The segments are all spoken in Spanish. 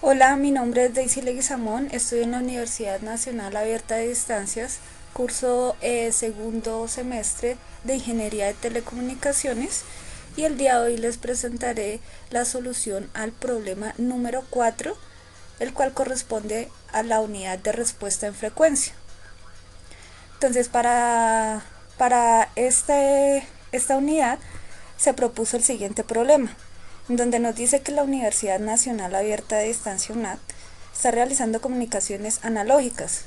Hola, mi nombre es Daisy Leguizamón, estoy en la Universidad Nacional Abierta de Distancias, curso segundo semestre de Ingeniería de Telecomunicaciones y el día de hoy les presentaré la solución al problema número 4, el cual corresponde a la unidad de respuesta en frecuencia. Entonces, para esta unidad se propuso el siguiente problema, en donde nos dice que la Universidad Nacional Abierta de Distancia UNAD está realizando comunicaciones analógicas.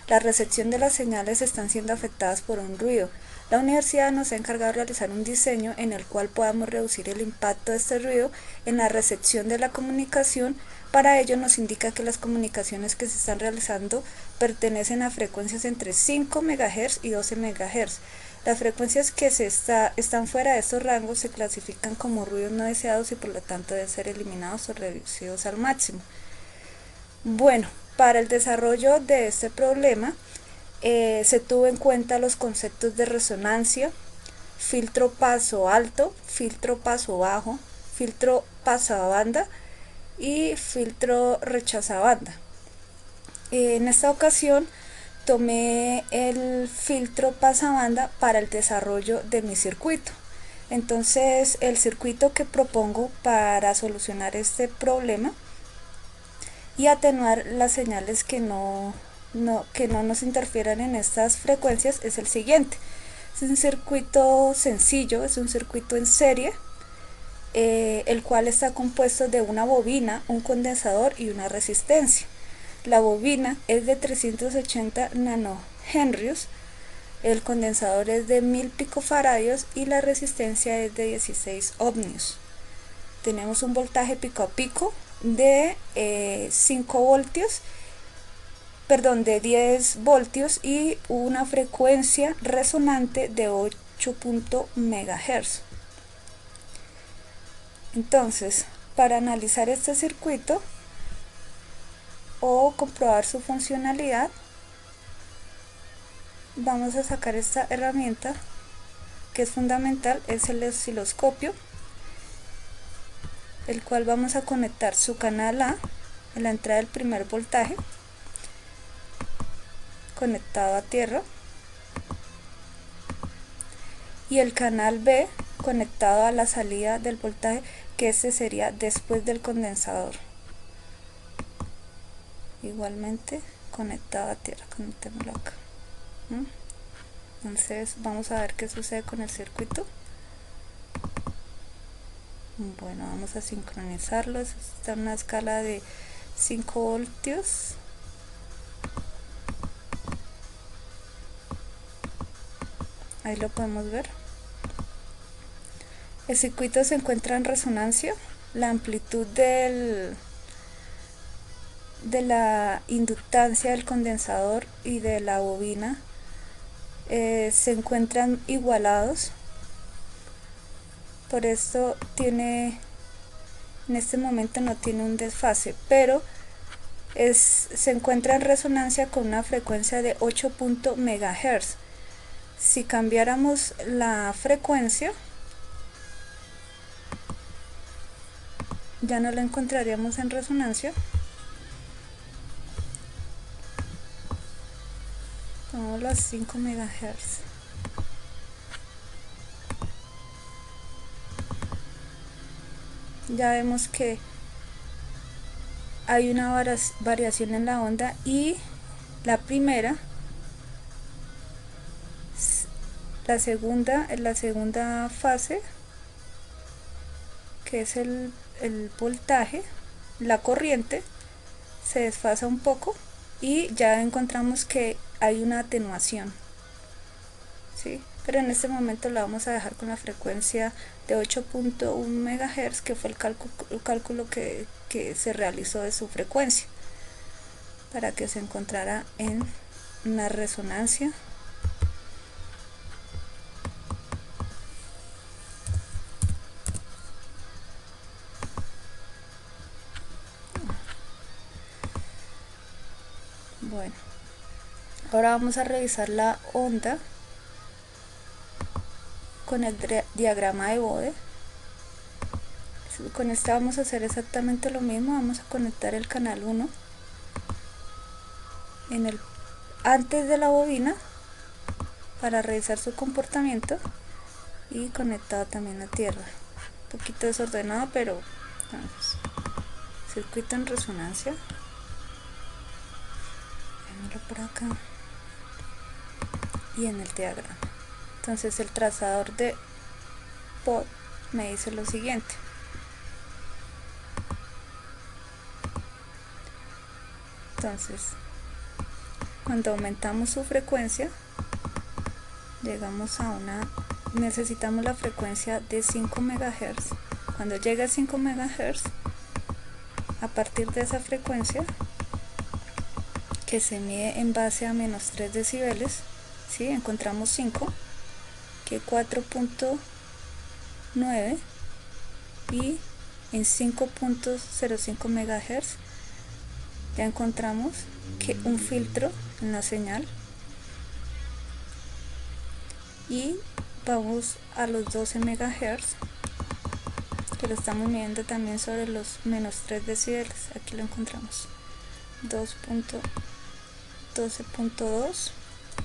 La recepción de las señales están siendo afectadas por un ruido. La universidad nos ha encargado de realizar un diseño en el cual podamos reducir el impacto de este ruido en la recepción de la comunicación. Para ello nos indica que las comunicaciones que se están realizando pertenecen a frecuencias entre 5 MHz y 12 MHz. Las frecuencias que están fuera de estos rangos se clasifican como ruidos no deseados y por lo tanto deben ser eliminados o reducidos al máximo. Bueno, para el desarrollo de este problema se tuvo en cuenta los conceptos de resonancia, filtro paso alto, filtro paso bajo, filtro pasabanda y filtro rechazabanda. En esta ocasión tomé el filtro pasabanda para el desarrollo de mi circuito. Entonces el circuito que propongo para solucionar este problema y atenuar las señales que no nos interfieran en estas frecuencias es el siguiente. Es un circuito sencillo, es un circuito en serie, el cual está compuesto de una bobina, un condensador y una resistencia. La bobina es de 380 nanohenrios, el condensador es de 1000 picofaradios y la resistencia es de 16 ohmios. Tenemos un voltaje pico a pico de 5 voltios, perdón, de 10 voltios y una frecuencia resonante de 8 MHz. Entonces, para analizar este circuito o comprobar su funcionalidad, vamos a sacar esta herramienta que es fundamental, es el osciloscopio, el cual vamos a conectar su canal A en la entrada del primer voltaje conectado a tierra y el canal B conectado a la salida del voltaje, que este sería después del condensador, igualmente conectado a tierra. Conectémoslo acá. Entonces vamos a ver qué sucede con el circuito. Bueno, vamos a sincronizarlo. Está en una escala de 5 voltios. Ahí lo podemos ver. El circuito se encuentra en resonancia. La amplitud de la inductancia del condensador y de la bobina se encuentran igualados. Por esto en este momento no tiene un desfase, pero se encuentra en resonancia con una frecuencia de 8 MHz. Si cambiáramos la frecuencia, ya no la encontraríamos en resonancia. Pongámoslo a 5 MHz. Ya vemos que hay una variación en la onda y la primera, la segunda fase, que es el voltaje, la corriente, se desfasa un poco y ya encontramos que hay una atenuación, ¿sí? Pero en este momento la vamos a dejar con la frecuencia de 8.1 MHz, que fue el cálculo que se realizó de su frecuencia para que se encontrara en una resonancia. Bueno, ahora vamos a revisar la onda con el diagrama de Bode. con esta vamos a hacer exactamente lo mismo. Vamos a conectar el canal 1 antes de la bobina para revisar su comportamiento, y conectado también a tierra. Un poquito desordenado, pero vamos. Circuito en resonancia, por acá, y en el diagrama. Entonces el trazador de pod me dice lo siguiente: entonces cuando aumentamos su frecuencia, necesitamos la frecuencia de 5 MHz. Cuando llega a 5 MHz, a partir de esa frecuencia, que se mide en base a menos 3 decibeles, ¿sí? Encontramos 5, que 4.9, y en 5.05 MHz ya encontramos que un filtro en la señal, y vamos a los 12 MHz, que lo estamos midiendo también sobre los menos 3 decibeles. Aquí lo encontramos, 12.2,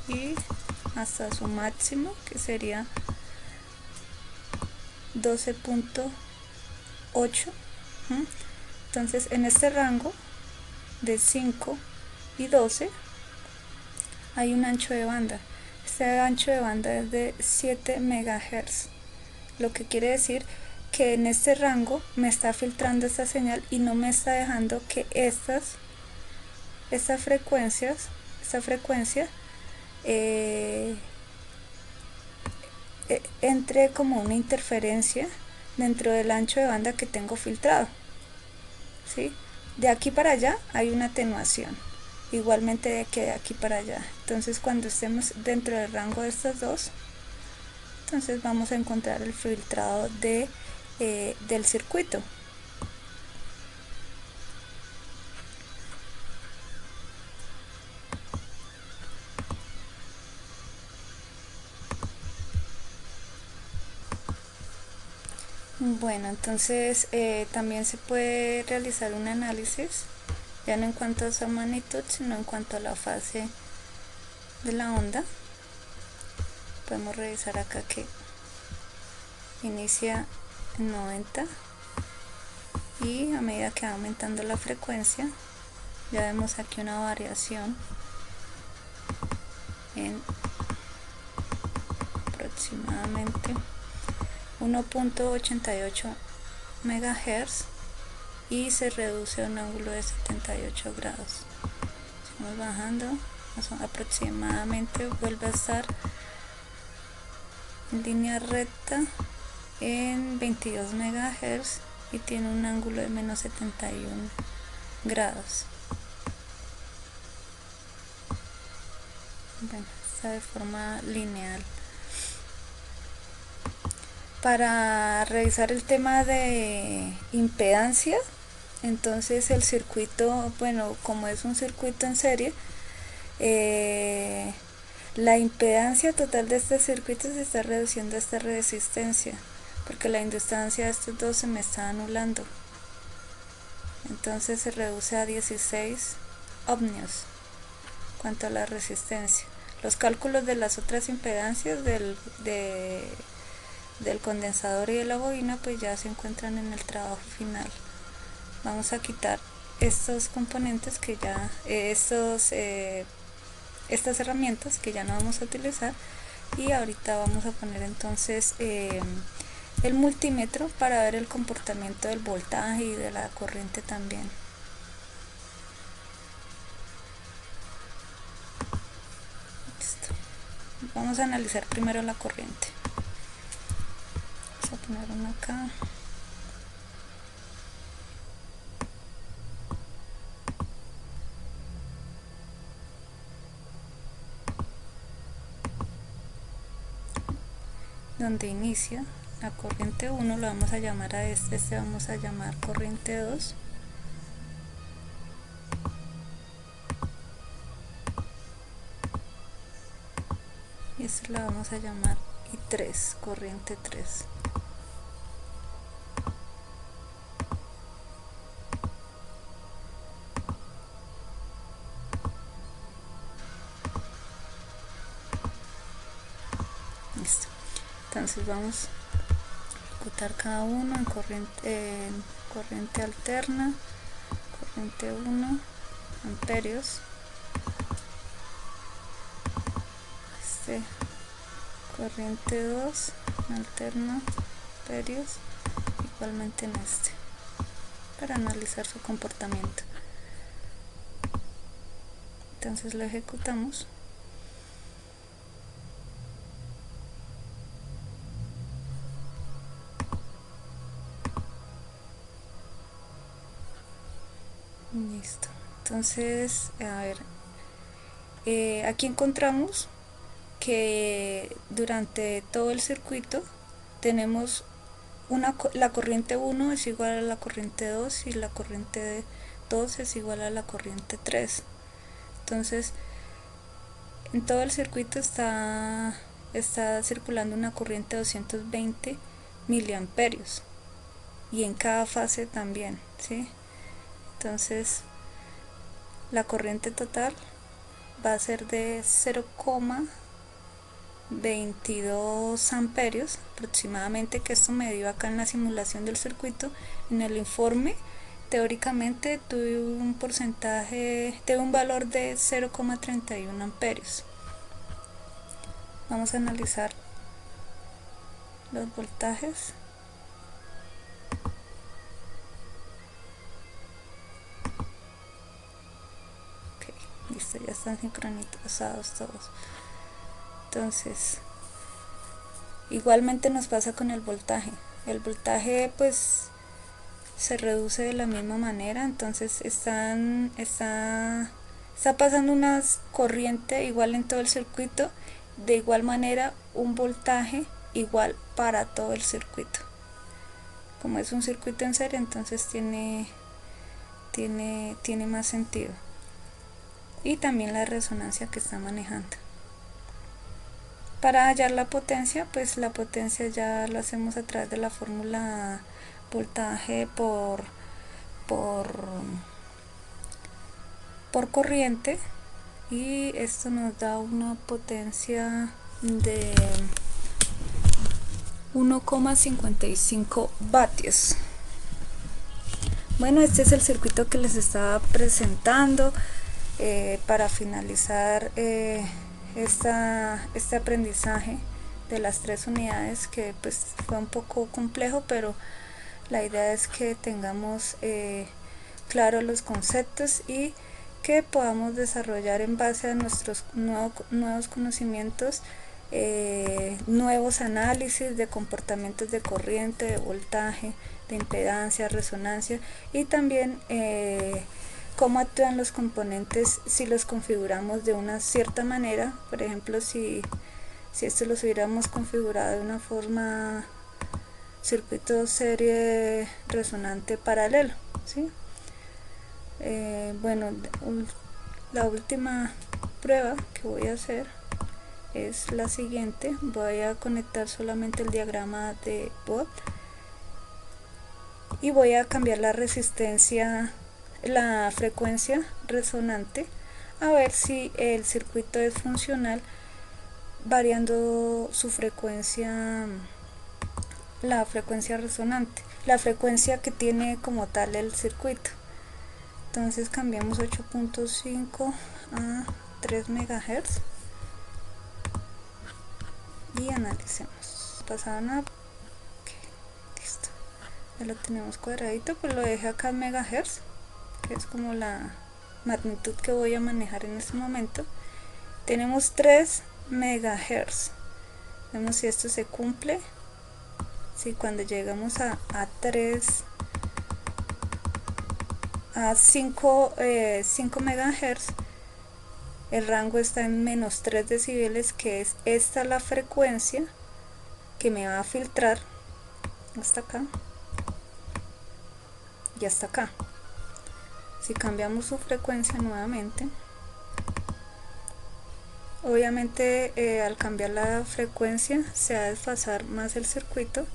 y hasta su máximo, que sería 12.8. Entonces en este rango de 5 y 12 hay un ancho de banda. Este ancho de banda es de 7 MHz, lo que quiere decir que en este rango me está filtrando esta señal y no me está dejando que esta frecuencia entre como una interferencia dentro del ancho de banda que tengo filtrado, ¿sí? De aquí para allá hay una atenuación, igualmente de aquí para allá. Entonces cuando estemos dentro del rango de estos dos, entonces vamos a encontrar el filtrado del circuito. Bueno, entonces también se puede realizar un análisis, ya no en cuanto a su magnitud, sino en cuanto a la fase de la onda. Podemos revisar acá que inicia en 90, y a medida que va aumentando la frecuencia, ya vemos aquí una variación en aproximadamente 1.88 MHz, y se reduce a un ángulo de 78 grados. Seguimos bajando, aproximadamente vuelve a estar en línea recta en 22 MHz y tiene un ángulo de menos 71 grados. Bueno, está de forma lineal. Para revisar el tema de impedancia, entonces el circuito, bueno, como es un circuito en serie, la impedancia total de este circuito se está reduciendo a esta resistencia, porque la inductancia de estos dos se me está anulando. Entonces se reduce a 16 ohmios cuanto a la resistencia. Los cálculos de las otras impedancias del condensador y de la bobina pues ya se encuentran en el trabajo final. Vamos a quitar estos componentes que ya, estas herramientas que ya no vamos a utilizar, y ahorita vamos a poner entonces el multímetro para ver el comportamiento del voltaje y de la corriente también. Listo. Vamos a analizar primero la corriente. Vamos a poner uno acá. Donde inicia la corriente 1 lo vamos a llamar a este vamos a llamar corriente 2, y este lo vamos a llamar I3, corriente 3. Entonces vamos a ejecutar cada uno en corriente alterna, corriente 1, amperios, corriente 2, alterna, amperios, igualmente en para analizar su comportamiento. Entonces lo ejecutamos. Listo. Entonces, a ver, aquí encontramos que durante todo el circuito tenemos la corriente 1 es igual a la corriente 2 y la corriente 2 es igual a la corriente 3. Entonces, en todo el circuito está circulando una corriente de 220 miliamperios y en cada fase también, ¿sí? Entonces, la corriente total va a ser de 0,22 amperios aproximadamente, que esto me dio acá en la simulación del circuito. En el informe teóricamente tuve un porcentaje de un valor de 0,31 amperios. Vamos a analizar los voltajes. Ok, listo, ya están sincronizados todos. Entonces, igualmente nos pasa con el voltaje. El voltaje pues se reduce de la misma manera, entonces está pasando una corriente igual en todo el circuito, de igual manera un voltaje igual para todo el circuito. Como es un circuito en serie, entonces tiene más sentido. Y también la resonancia que está manejando. Para hallar la potencia, pues la potencia ya lo hacemos a través de la fórmula voltaje por corriente, y esto nos da una potencia de 1,55 vatios. Bueno, este es el circuito que les estaba presentando para finalizar este aprendizaje de las 3 unidades, que pues fue un poco complejo, pero la idea es que tengamos claros los conceptos y que podamos desarrollar en base a nuestros nuevos conocimientos nuevos análisis de comportamientos de corriente, de voltaje, de impedancia, resonancia, y también cómo actúan los componentes si los configuramos de una cierta manera. Por ejemplo, si esto lo hubiéramos configurado de una forma circuito serie resonante paralelo, ¿sí? Bueno, la última prueba que voy a hacer es la siguiente. Voy a conectar solamente el diagrama de Bode y voy a cambiar la resistencia, la frecuencia resonante, a ver si el circuito es funcional variando su frecuencia, la frecuencia resonante, la frecuencia que tiene como tal el circuito. Entonces cambiamos 8.5 a 3 MHz y analicemos. Pasado nada. Okay, listo. Ya lo tenemos cuadradito, pues lo dejé acá en megahertz, que es como la magnitud que voy a manejar en este momento. Tenemos 3 megahertz. Vemos si esto se cumple. Si cuando llegamos a 5 megahertz, el rango está en menos 3 decibeles, que es esta la frecuencia que me va a filtrar hasta acá y hasta acá. Si cambiamos su frecuencia nuevamente, obviamente al cambiar la frecuencia se va a desfasar más el circuito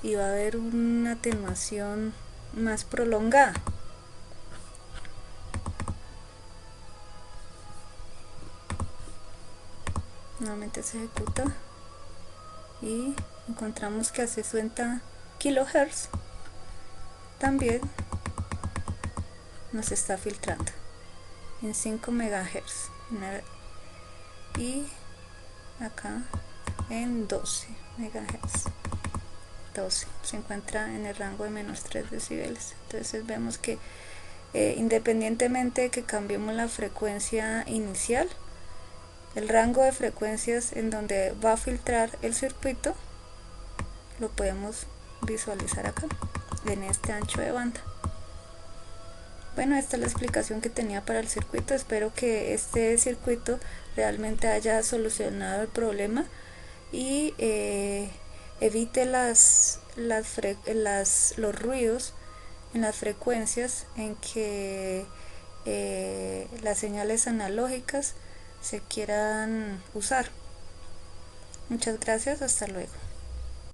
y va a haber una atenuación más prolongada. Nuevamente se ejecuta. y encontramos que a 60 kHz también nos está filtrando en 5 MHz y acá en 12 MHz. 12 se encuentra en el rango de menos 3 decibeles. Entonces vemos que independientemente de que cambiemos la frecuencia inicial, el rango de frecuencias en donde va a filtrar el circuito lo podemos visualizar acá en este ancho de banda. Bueno, esta es la explicación que tenía para el circuito. Espero que este circuito realmente haya solucionado el problema y evite los ruidos en las frecuencias en que las señales analógicas se quieran usar. Muchas gracias, hasta luego.